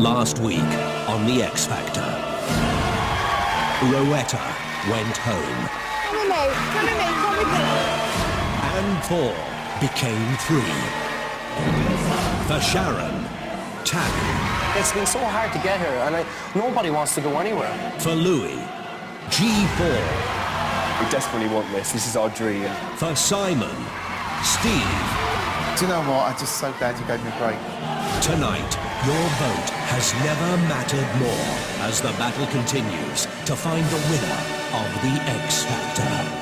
Last week on The X Factor, Rowetta went home. Come with me. And 4 became 3. For Sharon, Tabby. It's been so hard to get here, and nobody wants to go anywhere. For Louis, G4. We desperately want this. This is our dream. For Simon, Steve. Do you know what? I'm just so glad you gave me a break. Tonight, your vote has never mattered more as the battle continues to find the winner of The X Factor.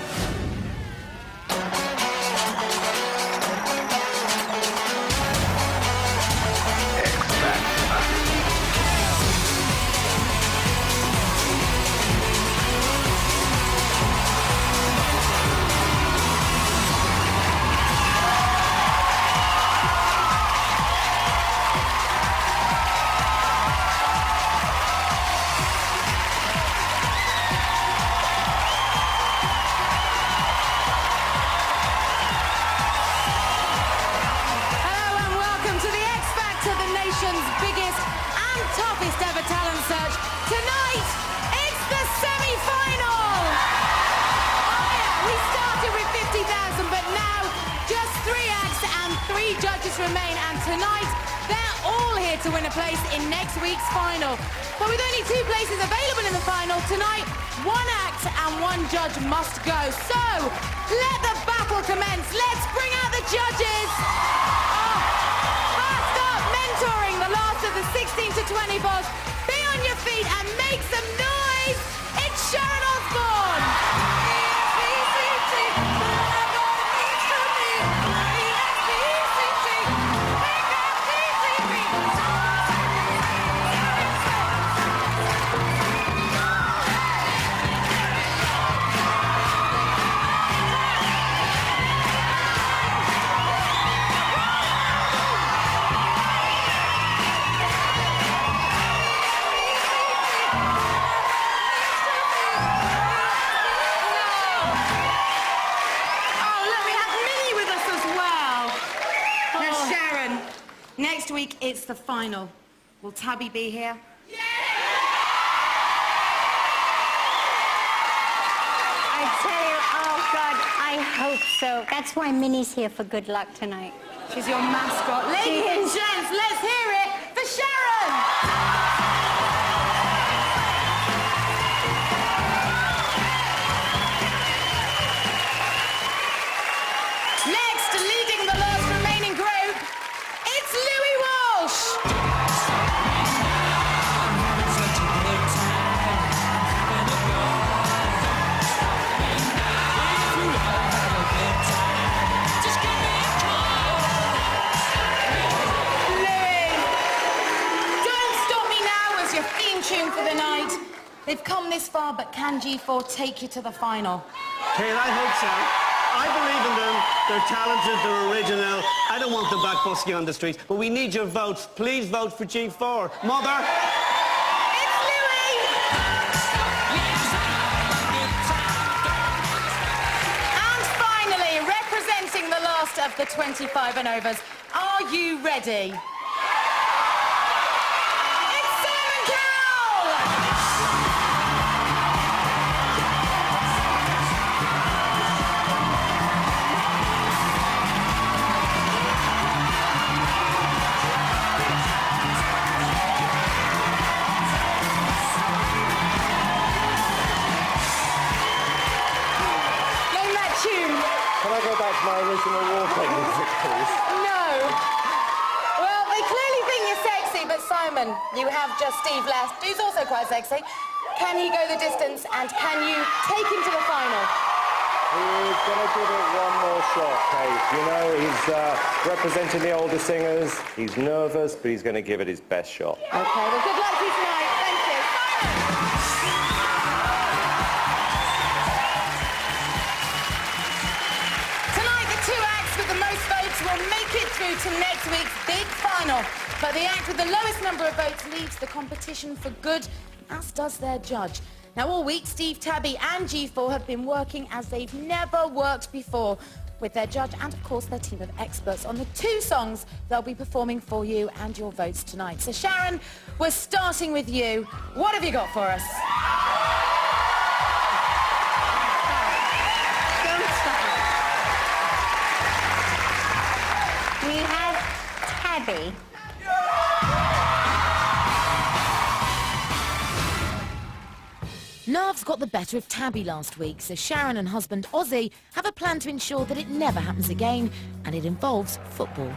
Biggest and toughest ever talent search. Tonight, it's the semi-final. Oh yeah, we started with 50,000, but now just 3 acts and 3 judges remain. And tonight, they're all here to win a place in next week's final. But with only 2 places available in the final, tonight, 1 act and 1 judge must go. So, let the battle commence. Let's bring out the judges. Mentoring the last of the 16 to 20 balls. Be on your feet and make some noise. It's Sharon Osbourne. Next week, it's the final. Will Tabby be here? Yeah! I tell you, oh, God, I hope so. That's why Minnie's here for good luck tonight. She's your mascot. Ladies and gents, let's hear it for Sharon! Next, leading the last remaining group, it's Louis Walsh. Louis, Don't Stop Me Now was your theme tune for the night. They've come this far, but can G4 take you to the final? Kate, I hope so. I believe in them. They're talented, they're original. I don't want them back busking on the streets, but we need your votes. Please vote for G4. Mother! It's Louis! And finally, representing the last of the 25 and overs, are you ready? It's Simon Cowell! Can I go back to my original wallpaper music, please? No. Well, they clearly think you're sexy, but Simon, you have just Steve left, who's also quite sexy. Can he go the distance, and can you take him to the final? He's going to give it one more shot, Kate. You know, he's representing the older singers. He's nervous, but he's going to give it his best shot. OK, well, good luck to you tonight. Thank you. Tonight, the 2 acts with the most votes will make it through to next week's big final. But the act with the lowest number of votes leaves the competition for good, as does their judge. Now, all week, Steve, Tabby and G4 have been working as they've never worked before. with their judge and, of course, their team of experts on the 2 songs they'll be performing for you and your votes tonight. So, Sharon, we're starting with you. What have you got for us? Don't stop. We have Tabby. Nerves got the better of Tabby last week, so Sharon and husband Ozzy have a plan to ensure that it never happens again, and it involves football.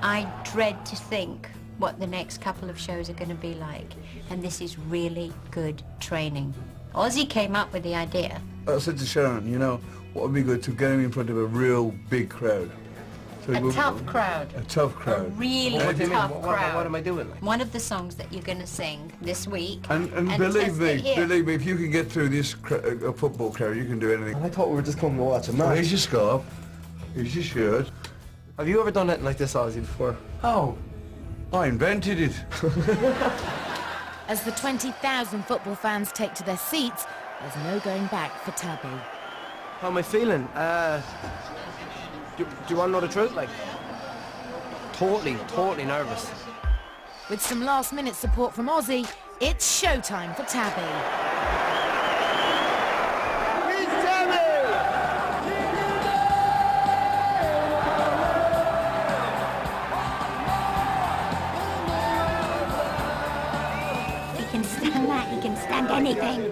I dread to think what the next couple of shows are going to be like, and this is really good training. Ozzy came up with the idea. I said to Sharon, you know, what would be good to get him in front of a real big crowd. So A tough crowd. A tough crowd. A really What do you mean? tough crowd. What am I doing? One of the songs that you're going to sing this week. And test it here. believe me, if you can get through this a football crowd, you can do anything. I thought we were just coming to watch a Well, match. here's your scarf, here's your shirt. Have you ever done anything like this, Ozzy, before? Oh, I invented it. As the 20,000 football fans take to their seats, there's no going back for Tabby. How am I feeling? Do you want to know the truth? Like, totally nervous. With some last-minute support from Ozzy, it's showtime for Tabby. He can stand that, he can stand anything.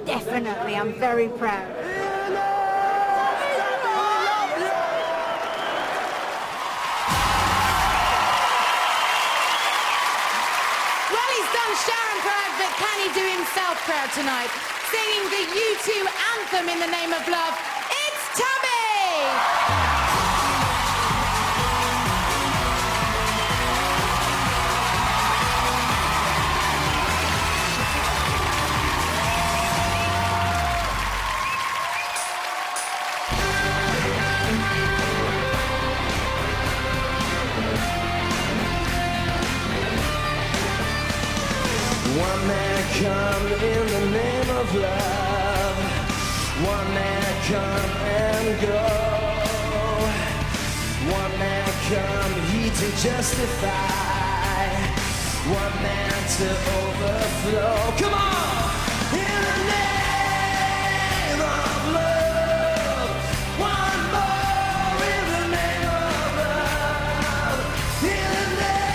Definitely, I'm very proud. Well, he's done Sharon proud, but can he do himself proud tonight? Singing the U2 anthem in the name of love, it's Tabby! One man come in the name of love. One man come and go. One man come, he to justify. One man to overflow. Come on! In the name of love. One more in the name of love. In the name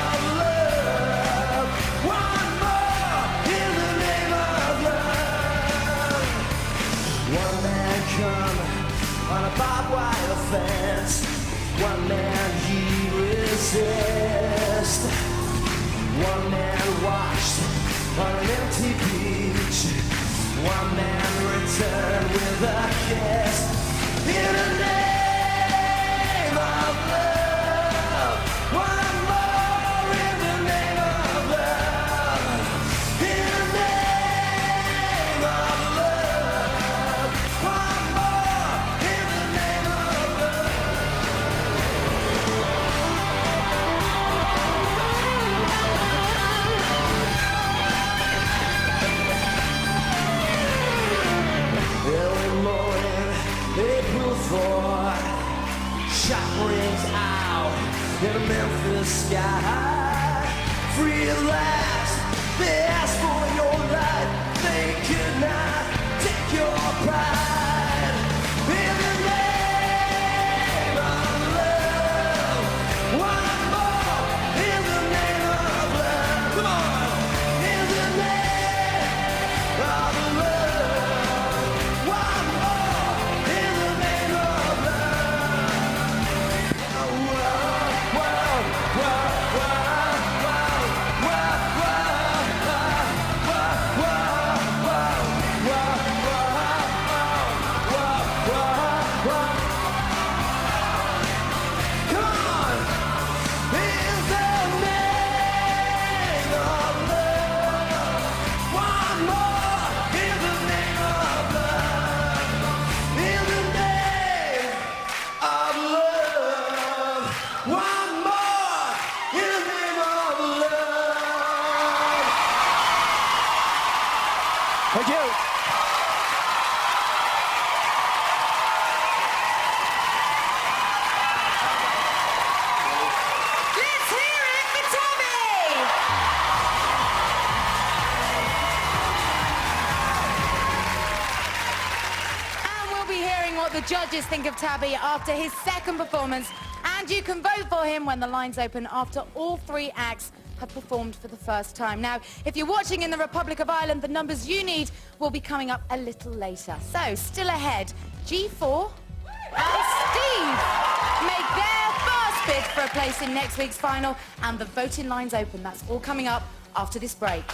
of love. One more in the name of love. One man come on a barbed wire fence. One man he resist. One man washed on an empty beach. One man returned with a kiss. In the name of love. One more in the name of love. In the name of love. One more in the name of love. Early morning, April 4, shot rings out in a Memphis sky. Free at last, they asked for your life. They could not take your pride. In the name of love, one more in the name of love. Come on, in the name of love, one more in the name of love. Whoa, whoa, whoa, come on, in the name of love, one more in the name of love, in the name of love, one more in the name of love. Thank you. judges think of Tabby after his second performance, and you can vote for him when the lines open after all 3 acts have performed for the first time. Now, if you're watching in the Republic of Ireland, the numbers you need will be coming up a little later. So, still ahead, G4 and Steve make their first bid for a place in next week's final, and the voting lines open. That's all coming up after this break.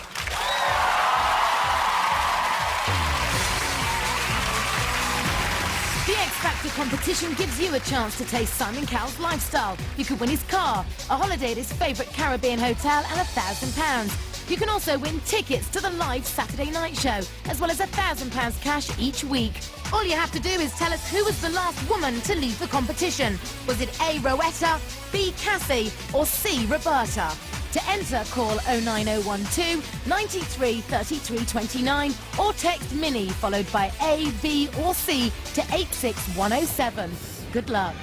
The X Factor competition gives you a chance to taste Simon Cowell's lifestyle. You could win his car, a holiday at his favourite Caribbean hotel, and £1,000. You can also win tickets to the live Saturday night show, as well as £1,000 cash each week. All you have to do is tell us who was the last woman to leave the competition. Was it A. Rowetta, B. Cassie, or C. Roberta? To enter, call 09012 93 33 29 or text MINI followed by A, B or C to 86107. Good luck.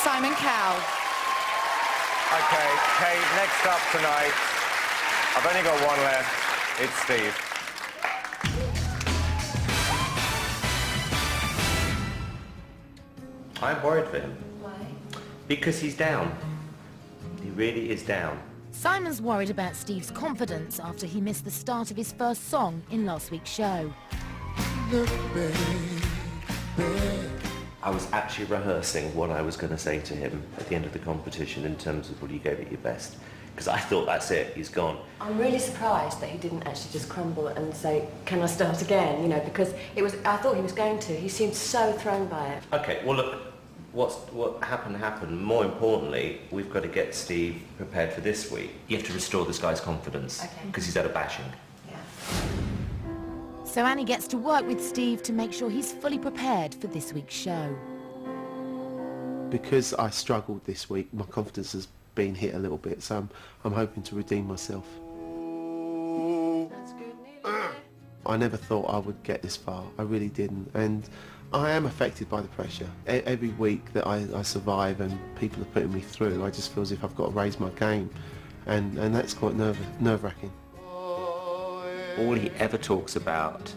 Simon Cowell. OK, Kate, next up tonight, I've only got one left. It's Steve. I'm worried for him. Why? Because he's down. He really is down. Simon's worried about Steve's confidence after he missed the start of his first song in last week's show. Look, baby. I was actually rehearsing what I was going to say to him at the end of the competition in terms of, well, you gave it your best. Because I thought, that's it, he's gone. I'm really surprised that he didn't actually just crumble and say, can I start again? You know, because it was, I thought he was going to. He seemed so thrown by it. OK, well, look, what happened. More importantly, we've got to get Steve prepared for this week. You have to restore this guy's confidence. Because he's had a bashing. Yeah. So Annie gets to work with Steve to make sure he's fully prepared for this week's show. Because I struggled this week, my confidence has been hit a little bit, so I'm hoping to redeem myself. That's good news. I never thought I would get this far, I really didn't, and I am affected by the pressure. Every week that I survive and people are putting me through, I just feel as if I've got to raise my game, and that's quite nerve-wracking. All he ever talks about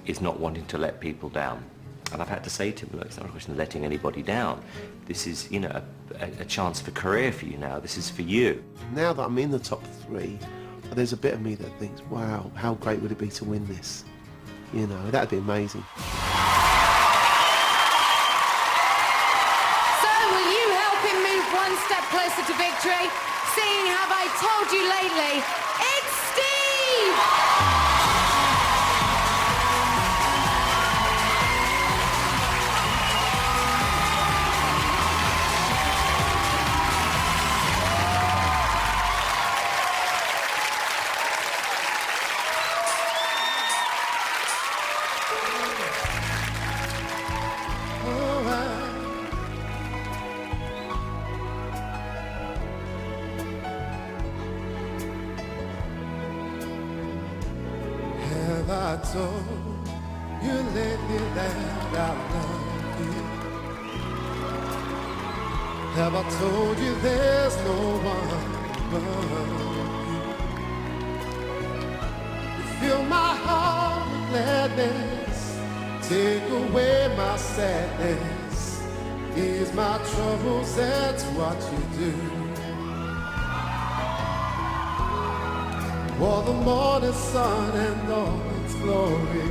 is not wanting to let people down. And I've had to say to him, look, it's not a question of letting anybody down. This is, you know, a chance for career for you now. This is for you. Now that I'm in the top 3, there's a bit of me that thinks, wow, how great would it be to win this? You know, that'd be amazing. So, will you help him move one step closer to victory? Seeing Have I Told You Lately, it's Steve! Have I told you lately that I love you? Have I told you there's no one but you? You fill my heart with gladness, take away my sadness, ease my troubles, that's what you do. For the morning sun and all its glory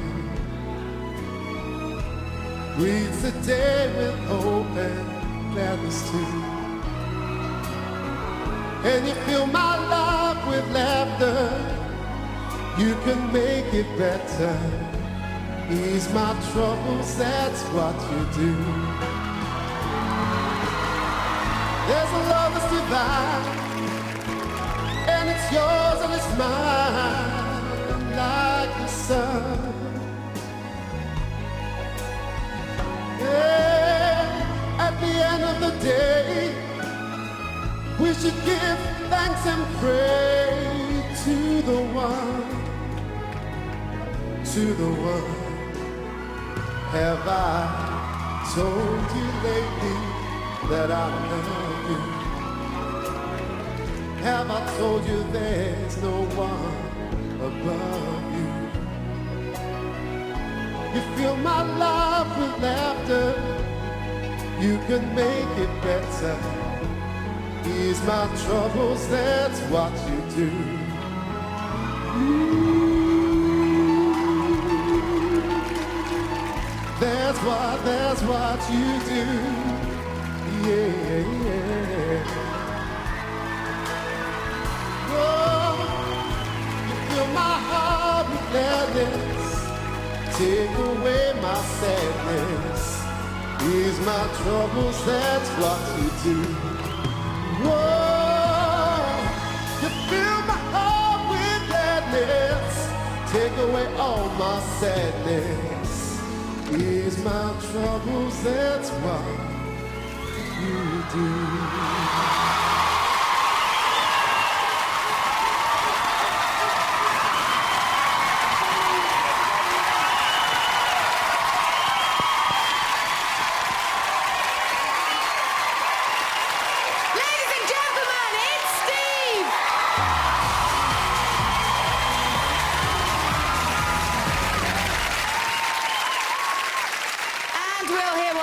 greets the day with hope and gladness too. And you fill my life with laughter, you can make it better, ease my troubles, that's what you do. There's a love that's divine, and it's yours and it's mine, like the sun. Yeah. should give thanks and pray to the one. Have I told you lately that I love you? Have I told you there's no one above you? You fill my life with laughter, you can make it better. Ease my troubles, that's what you do. That's what you do. Yeah. Oh, you fill my heart with gladness, take away my sadness, ease my troubles, that's what you do. Whoa, you fill my heart with gladness, take away all my sadness, ease my troubles, that's what you do.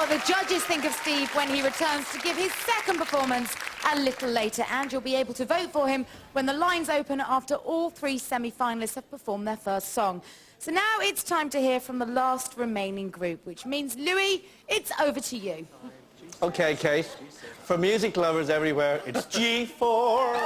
The judges think of Steve when he returns to give his second performance a little later, and you'll be able to vote for him when the lines open after all three semi-finalists have performed their first song. So now it's time to hear from the last remaining group, which means, Louis, it's over to you. Okay, Kate. For music lovers everywhere, it's G4.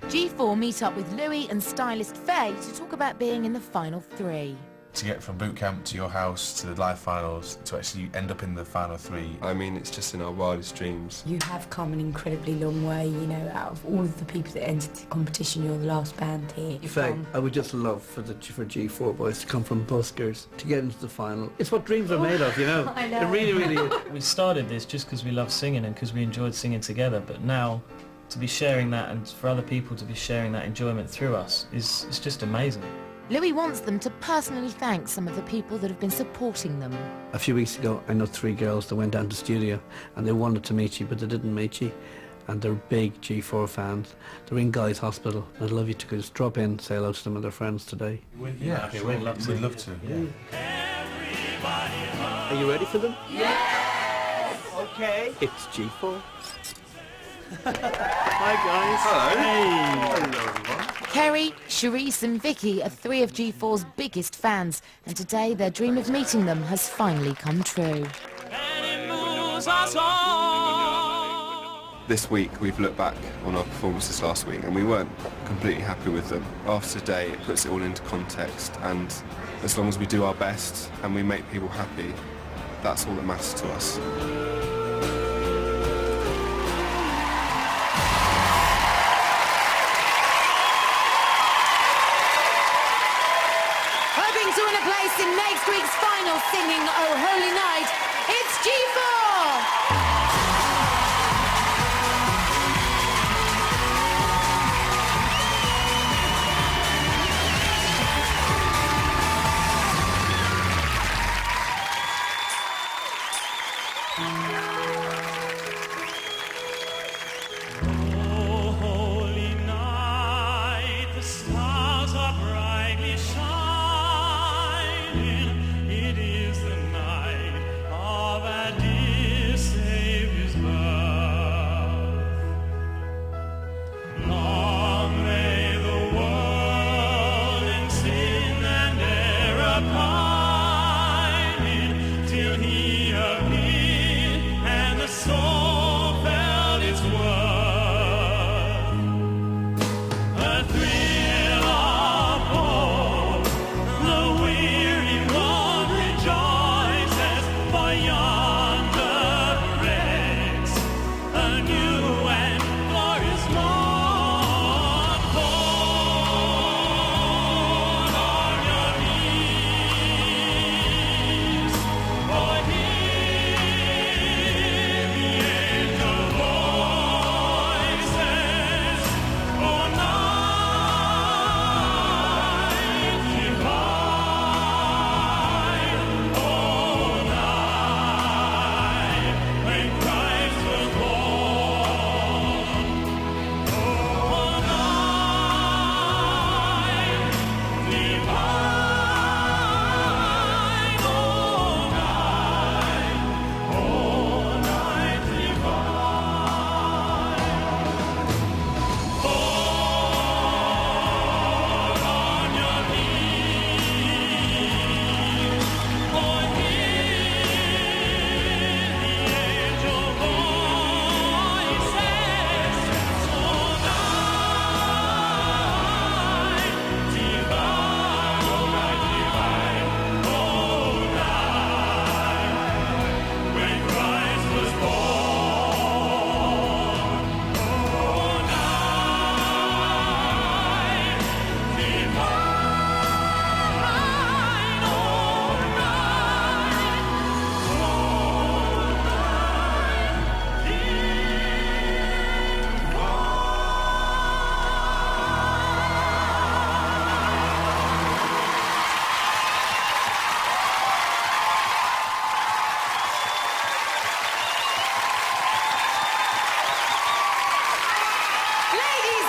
G4 meet up with Louis and stylist Faye to talk about being in the final three. To get from boot camp to your house to the live finals to actually end up in the final three. I mean, it's just in our wildest dreams. You have come an incredibly long way, you know, out of all of the people that entered the competition, you're the last band here. Faye, I would just love for G4 boys to come from buskers to get into the final. It's what dreams are made of, you know. I know. It really, really is. We started this just because we love singing and because we enjoyed singing together, but now to be sharing that and for other people to be sharing that enjoyment through us is just amazing. Louis wants them to personally thank some of the people that have been supporting them. A few weeks ago, I know 3 girls that went down to the studio and they wanted to meet you, but they didn't meet you. And they're big G4 fans. They're in Guy's Hospital. I'd love you to just drop in, say hello to them and their friends today. Yeah, sure. We'd love to. Are you ready for them? Yes! Okay. It's G4. Hi guys. Hello. Hey. Hello everyone. Kerry, Charisse and Vicky are 3 of G4's biggest fans, and today their dream of meeting them has finally come true. This week we've looked back on our performances last week and we weren't completely happy with them. After today it puts it all into context, and as long as we do our best and we make people happy, that's all that matters to us. To win a place in next week's final singing Oh Holy Night, it's G4! Say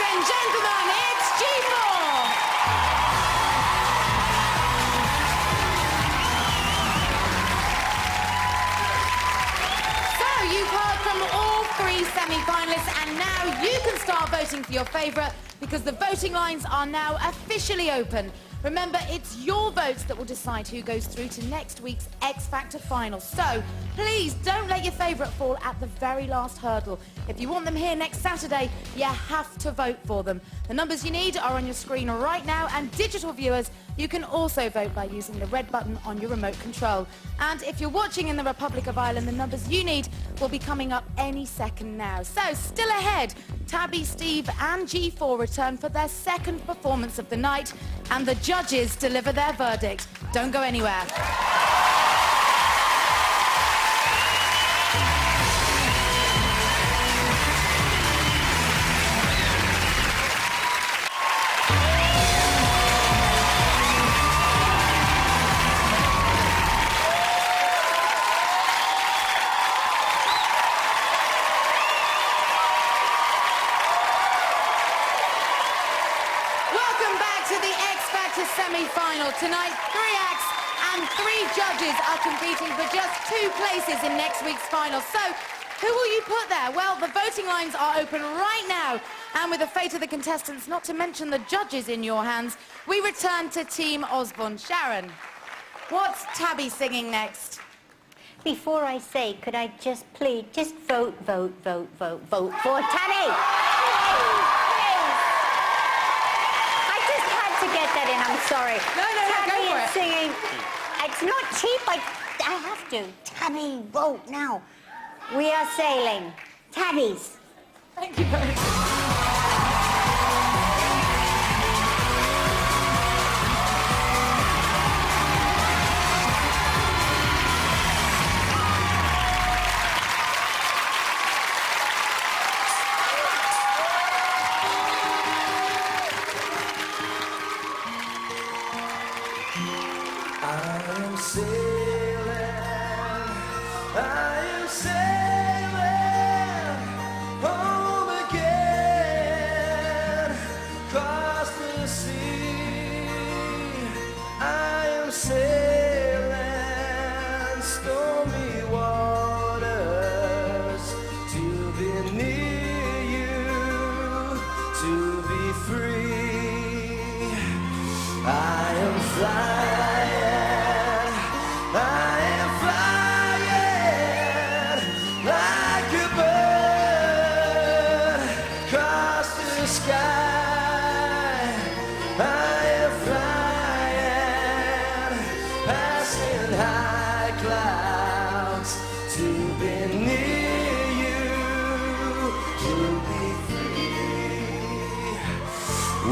and gentlemen, it's G4! So, you've heard from all three semi-finalists, and now you can start voting for your favourite because the voting lines are now officially open. Remember, it's your votes that will decide who goes through to next week's X Factor final. So, please don't let your favourite fall at the very last hurdle. If you want them here next Saturday, you have to vote for them. The numbers you need are on your screen right now, and digital viewers, you can also vote by using the red button on your remote control. And if you're watching in the Republic of Ireland, the numbers you need will be coming up any second now. So, still ahead, Tabby, Steve and G4 return for their second performance of the night, and the judges deliver their verdict. Don't go anywhere. Semi-final tonight. 3 acts and 3 judges are competing for just 2 places in next week's final. So, who will you put there? Well, the voting lines are open right now, and with the fate of the contestants, not to mention the judges, in your hands, we return to Team Osborne. Sharon, what's Tabby singing next? Before I say, could I just please, just vote for Tabby! Get that in, I'm sorry. No, Tabby go for is it. Singing. It's not cheap, I have to. Tabby, vote now. We are sailing. Tabbies. Thank you very much.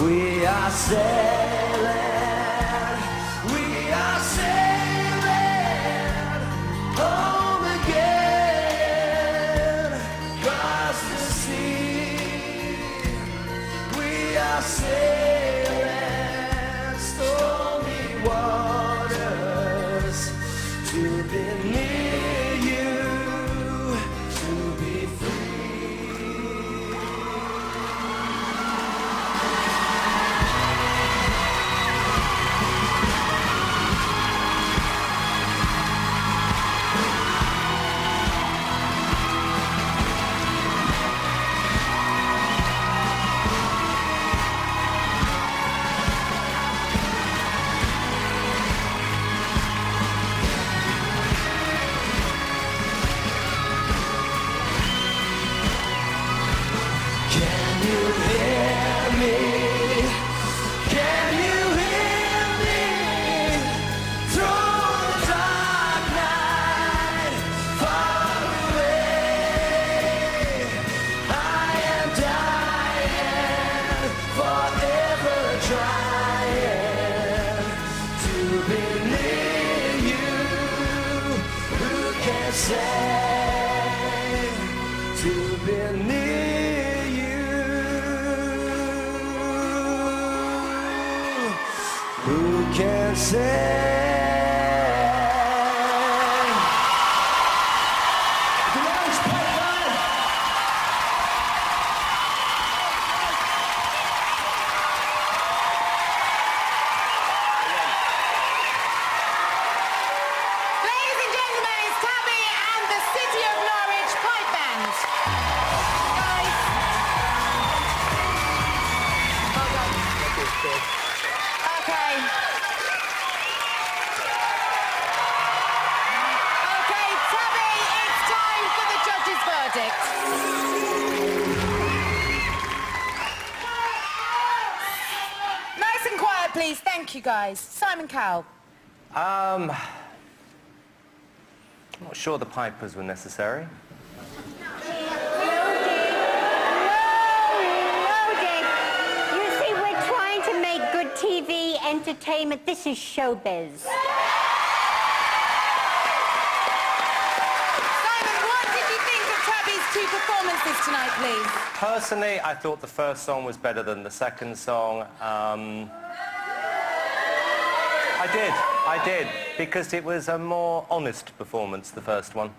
We are sailing, home again, across the sea. We are sailing stormy waters to be near you, to be please. Thank you, guys. Simon Cowell. I'm not sure the pipers were necessary. You see, we're trying to make good TV entertainment. This is showbiz. Simon, what did you think of Tabby's two performances tonight, please? Personally, I thought the first song was better than the second song. I did, because it was a more honest performance, the first one.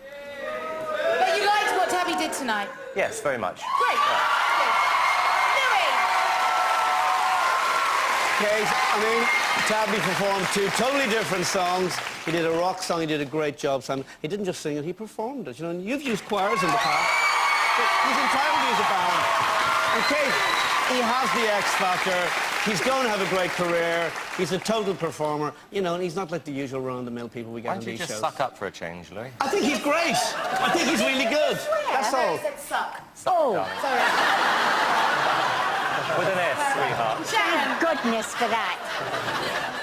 But you liked what Tabby did tonight? Yes, very much. Great. Kate, I mean, Tabby performed two totally different songs. He did a rock song, he did a great job, Simon. He didn't just sing it, he performed it, you know, and you've used choirs in the past. But he's entitled to use a band. And Kate, he has the X Factor. He's going to have a great career. He's a total performer, you know, and he's not like the usual run-of-the-mill people we get on Why don't these you just shows. suck up for a change, Louis? I think he's great. I think he's really good. That's all. Said suck. Darling. Sorry. With an S, sweetheart. Thank goodness for that.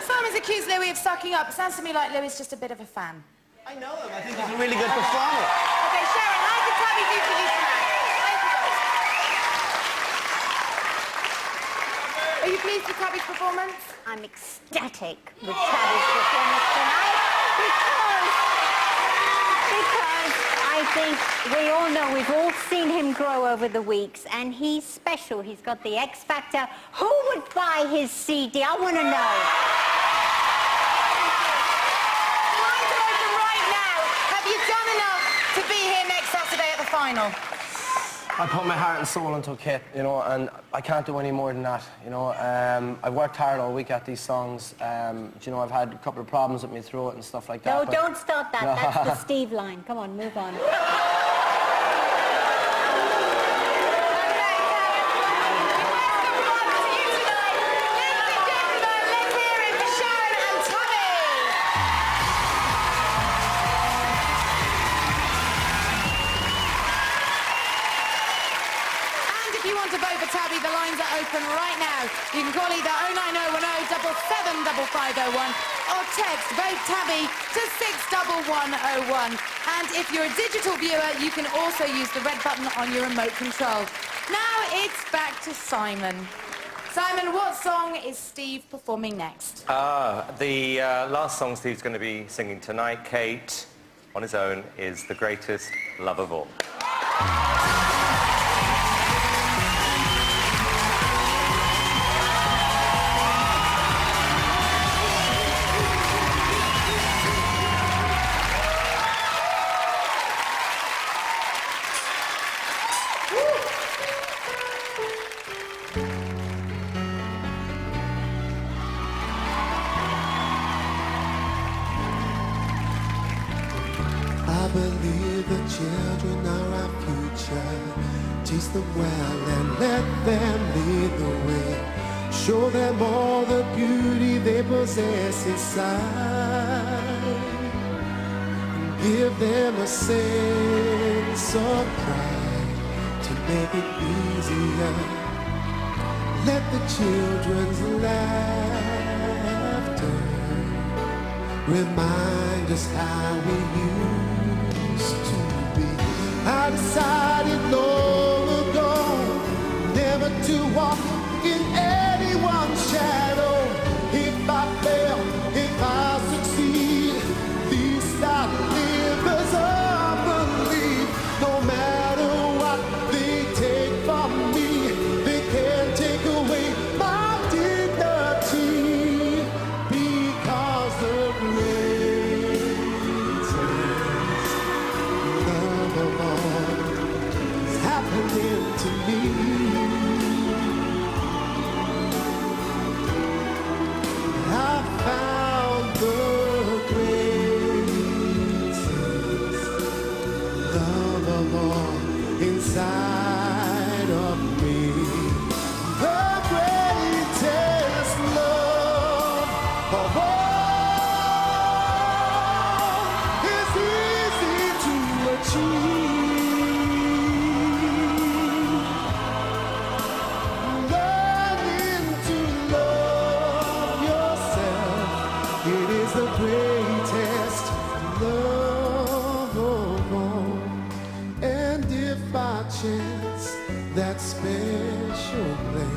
Simon's accused Louis of sucking up. It sounds to me like Louis is just a bit of a fan. I know him. I think he's a really good performer. Okay, Sharon, how did Tabby do for you tonight? Thank you, guys. Are you pleased with Tabby's performance? I'm ecstatic with Tabby's performance tonight because I think we all know, we've all seen him grow over the weeks, and he's special. He's got the X Factor. Who would buy his CD? I want to know. Lines are open right now. Have you done enough to be here next Saturday at the final? I put my heart and soul into a kit, you know, and I can't do any more than that, you know. I've worked hard all week at these songs. You know, I've had a couple of problems with my throat and stuff like that. No, but- don't start that. That's the Steve line. Come on, move on. Tabby, the lines are open right now. You can call either 09010 775501 or text Vote Tabby to 61101. And if you're a digital viewer, you can also use the red button on your remote control. Now it's back to Simon. Simon, what song is Steve performing next? The last song Steve's going to be singing tonight, Kate, on his own, is The Greatest Love of All. I believe the children are our future. Teach them well and let them lead the way. Show them all the beauty they possess inside. And give them a sense of pride to make it easier. Let the children's laughter remind us how we used to be. I decided long ago never to walk in anyone's shadow. If I fail, if I succeed, these I live as I believe. No matter what they take from me, they can't take away my dignity, because the greatest love of all is happening to me. I found the greatest love of all inside of me. The greatest love of all is easy to achieve. finds that special place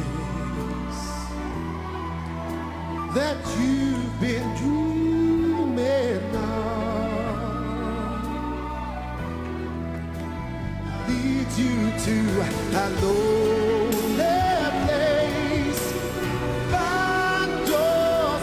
that you've been dreaming of, leads you to a lonely place. Find your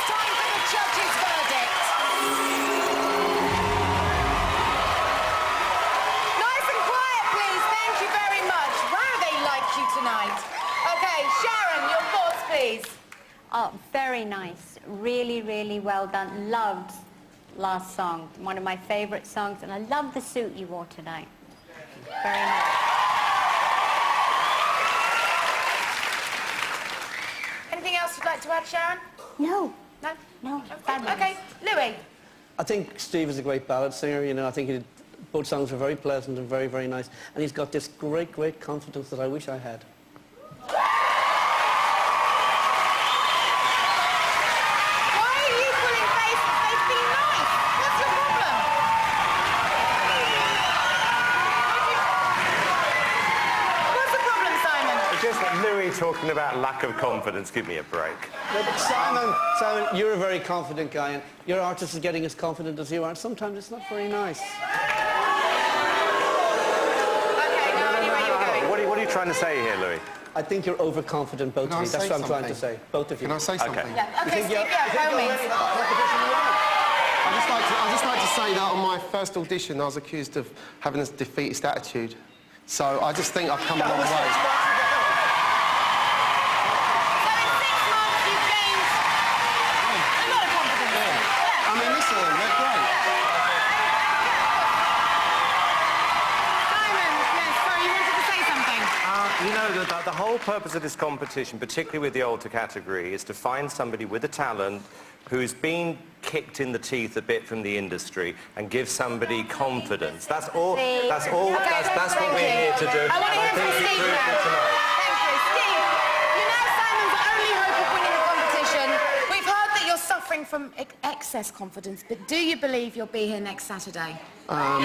strength in Judges' verdict. Nice and quiet, please. Thank you very much. Wow, they liked you tonight. Okay, Sharon, your thoughts, please. Oh, very nice. Really, really well done. Loved last song. One of my favourite songs. And I love the suit you wore tonight. Very nice. Anything else you'd like to add, Sharon? No. No? No. Okay, Louis. I think Steve is a great ballad singer, you know. I think he did, both songs were very pleasant and very, very nice. And he's got this great, great confidence that I wish I had. Why are you pulling faces? They've been nice. What's your problem? What's the problem, Simon? Just Louis talking about lack of confidence. Give me a break. No, but Simon, you're a very confident guy, and your artist is getting as confident as you are, and sometimes it's not very nice. What are you trying to say here, Louis? I think you're overconfident, both of you. That's what I'm trying to say. Both of you. Can I say something? Okay. Yeah, okay, Steve, yeah, by all means. I'd just like to say that on my first audition, I was accused of having a defeatist attitude. So I just think I've come a long way. I mean, listen, they're great. Simon, yes, sorry, you wanted to say something. You know, the whole purpose of this competition, particularly with the altar category, is to find somebody with a talent who's been kicked in the teeth a bit from the industry and give somebody confidence. That's all. That's what we're here to do. I want to hear from Steve now. Thank you. Steve, you know Simon's only hope of winning the competition. We've heard that you're suffering from excess confidence, but do you believe you'll be here next Saturday? I hope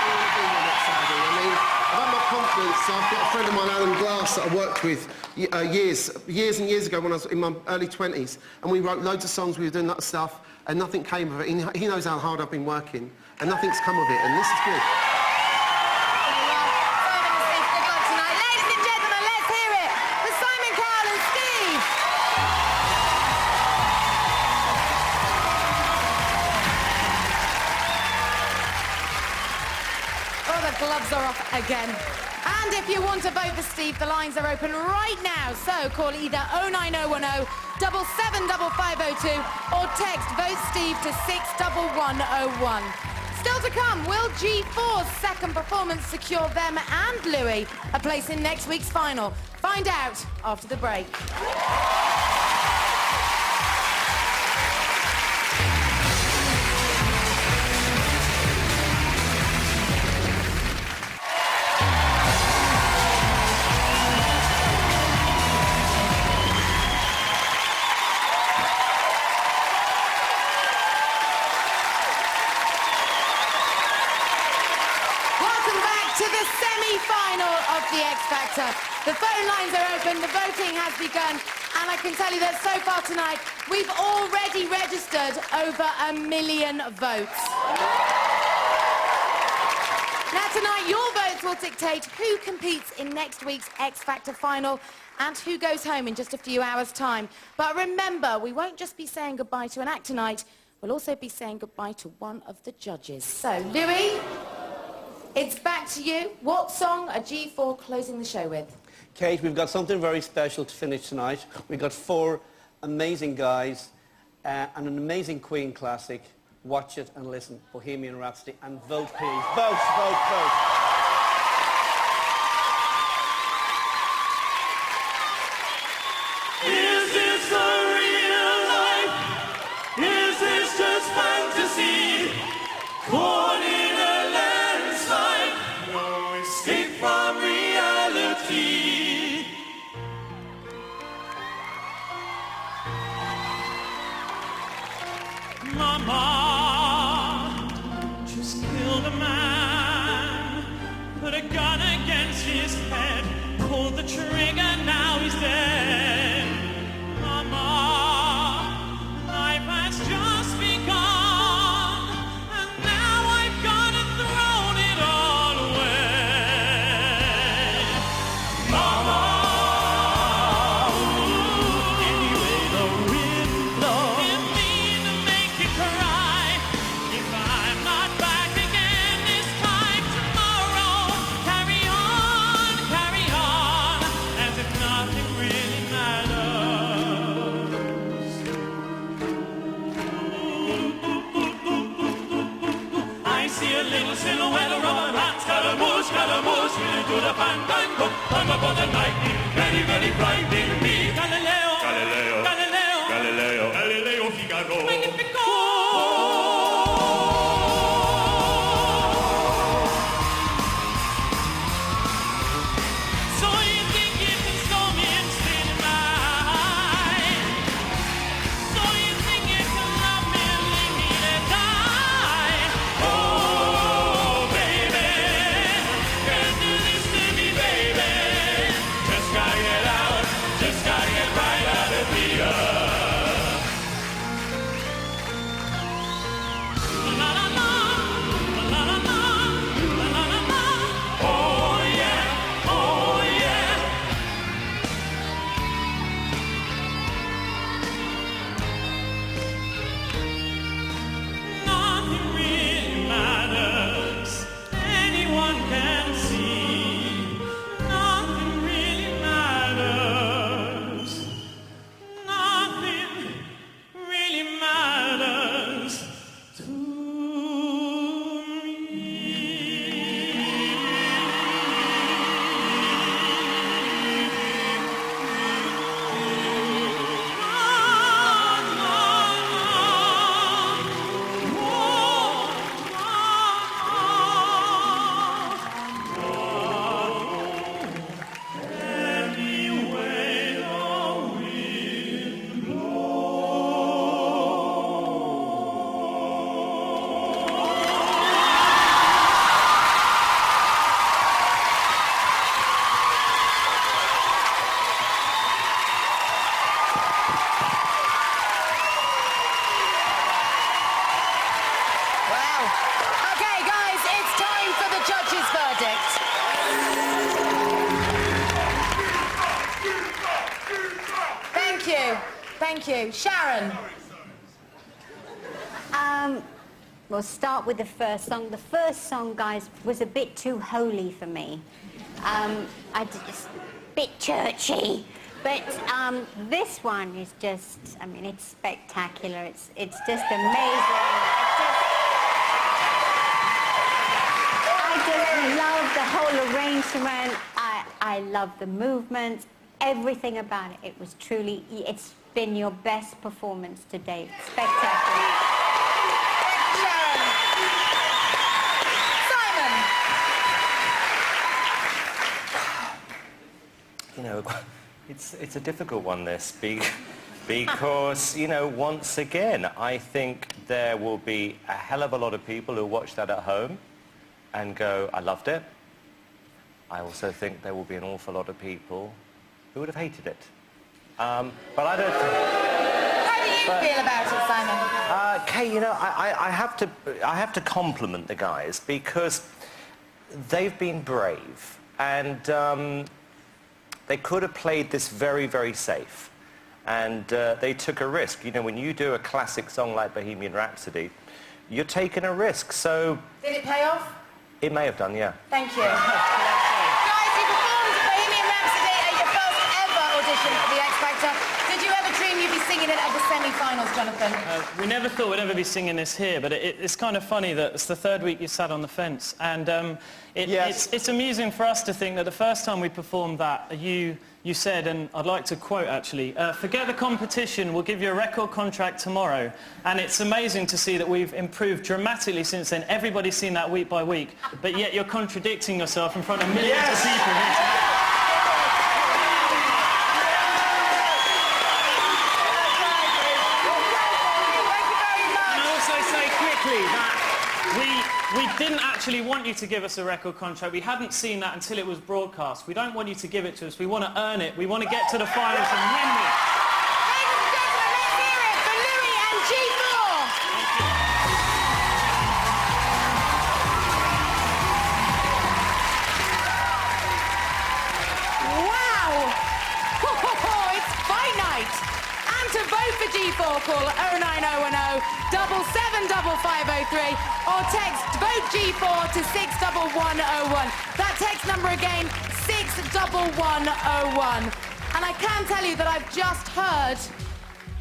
you'll all be here next Saturday. I mean, I've had my confidence. I've got a friend of mine, Alan Glass, that I worked with years and years ago when I was in my early 20s, and we wrote loads of songs, we were doing lots of stuff, and nothing came of it. He knows how hard I've been working, and nothing's come of it, and this is good. Ladies and gentlemen, let's hear it for Simon Cowell and Steve. Oh, the gloves are off again. And if you want to vote for Steve, the lines are open right now. So call either 09010 775502 or text Vote Steve to 61101. Still to come, will G4's second performance secure them and Louis a place in next week's final? Find out after the break. Semi-final of the X Factor. The phone lines are open, the voting has begun, and I can tell you that so far tonight, we've already registered over 1 million votes. Now tonight, your votes will dictate who competes in next week's X Factor final and who goes home in just a few hours' time. But remember, we won't just be saying goodbye to an act tonight, we'll also be saying goodbye to one of the judges. So, Louis, it's back to you. What song are G4 closing the show with? Kate, we've got something very special to finish tonight. We've got 4 amazing guys and an amazing Queen classic. Watch it and listen. Bohemian Rhapsody. And vote, please. Vote, vote, vote. Is this a real life Mama just killed a man, put a gun against his head, pulled the trigger, now he's dead. Mama, life has just begun, and now I've gone and thrown it all away. Mama, anyway the wind blows, didn't mean to make you cry. If I'm not back again this time tomorrow, carry on, as if nothing really matters. I see a little silhouette of a man, Scaramouche, really do the fandango. I'm up on the lightning, very, very frightening me. Galileo, Galileo, Galileo, Galileo, Galileo Figaro. Magnifico! So you think you can stole me and steal mine? So you think you can love me and leave me to die? Oh, baby, can't do this to me, baby. Just gotta get out, just gotta get right out of here. La la la, la la la, la la la la. Oh yeah, oh yeah. Nothing really matters. Anyone can see. Nothing really matters. Nothing really matters to Wow. Okay, guys, it's time for the judges' verdict. Thank you. Thank you. Sharon. We'll start with the first song. The first song, guys, was a bit too holy for me. It's a bit churchy. But this one is just, I mean, it's spectacular. It's just amazing. I just love the whole arrangement. I love the movements, everything about it. It was truly, it's been your best performance to date. Spectacular. You know, it's a difficult one, this, because, you know, once again, I think there will be a hell of a lot of people who watch that at home and go, I loved it. I also think there will be an awful lot of people who would have hated it. But I don't think... How do you feel about it, Simon? Kay, you know, I have to compliment the guys because they've been brave and they could have played this very, very safe. And they took a risk. You know, when you do a classic song like Bohemian Rhapsody, you're taking a risk, so... Did it pay off? It may have done, yeah. Thank you. Guys, you performed Bohemian Rhapsody at your first ever audition for the X Factor. Did you ever dream you'd be singing it at the semi-finals, Jonathan? We never thought we'd ever be singing this here, but it's kind of funny that it's the third week you sat on the fence. And it's amusing for us to think that the first time we performed that, you said, and I'd like to quote actually, forget the competition, we'll give you a record contract tomorrow. And it's amazing to see that we've improved dramatically since then. Everybody's seen that week by week, but yet you're contradicting yourself in front of millions of people. quickly that we didn't actually want you to give us a record contract. We hadn't seen that until it was broadcast. We don't want you to give it to us. We want to earn it. We want to get to the finals and win this. Ladies and gentlemen, let's hear it for Louis and G4. Wow! It's fight night! And to vote for G4, call 09010 77553 or text vote G4 to 61101. That text number again, 61101. And I can tell you that I've just heard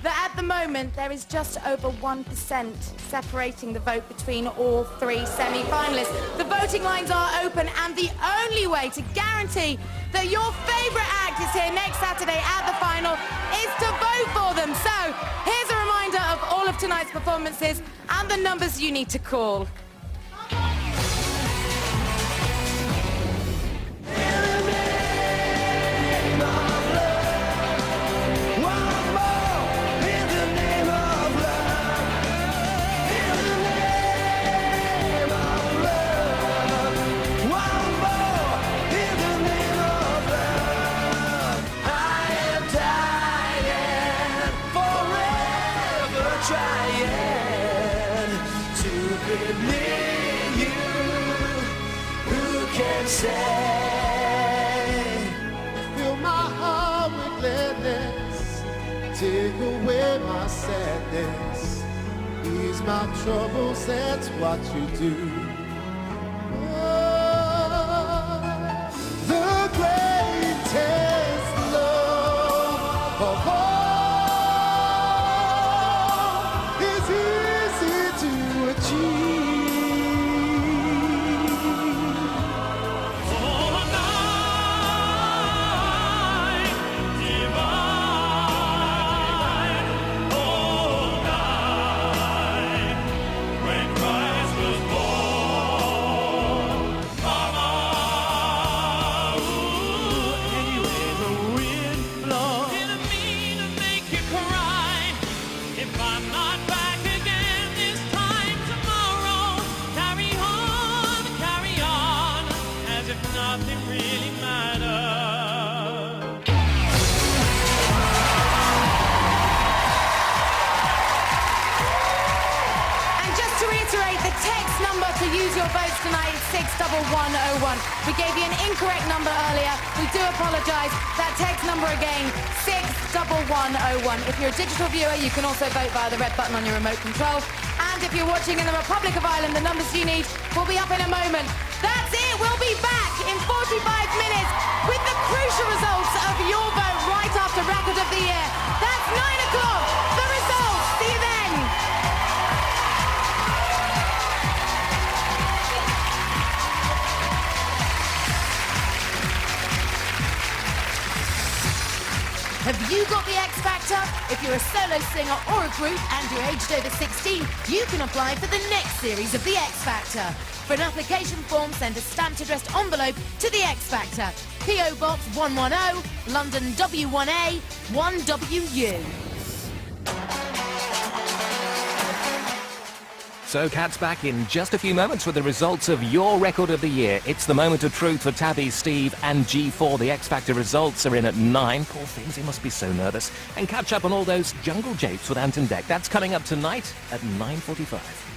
that at the moment there is just over 1% separating the vote between all three semi-finalists. The voting lines are open, and the only way to guarantee that your favourite act is here next Saturday at the final is to vote for them. So here's a reminder of all of tonight's performances and the numbers you need to call. Fill my heart with gladness, take away my sadness, ease my troubles, that's what you do. Oh, the greatest love of all is easy to achieve. Use your votes tonight, 61101. We gave you an incorrect number earlier. We do apologise. That text number again, 61101. If you're a digital viewer, you can also vote via the red button on your remote control. And if you're watching in the Republic of Ireland, the numbers you need will be up in a moment. That's it. We'll be back in 45 minutes with the crucial results of your vote right after Record of the Year. That's 9 o'clock. The results. See you then. Have you got the X Factor? If you're a solo singer or a group and you're aged over 16, you can apply for the next series of the X Factor. For an application form, send a stamped addressed envelope to the X Factor. P.O. Box 110, London W1A, 1WU. So Kat's back in just a few moments with the results of your Record of the Year. It's the moment of truth for Tabby, Steve and G4. The X Factor results are in at 9. Poor things, he must be so nervous. And catch up on all those jungle japes with Ant and Dec. That's coming up tonight at 9:45.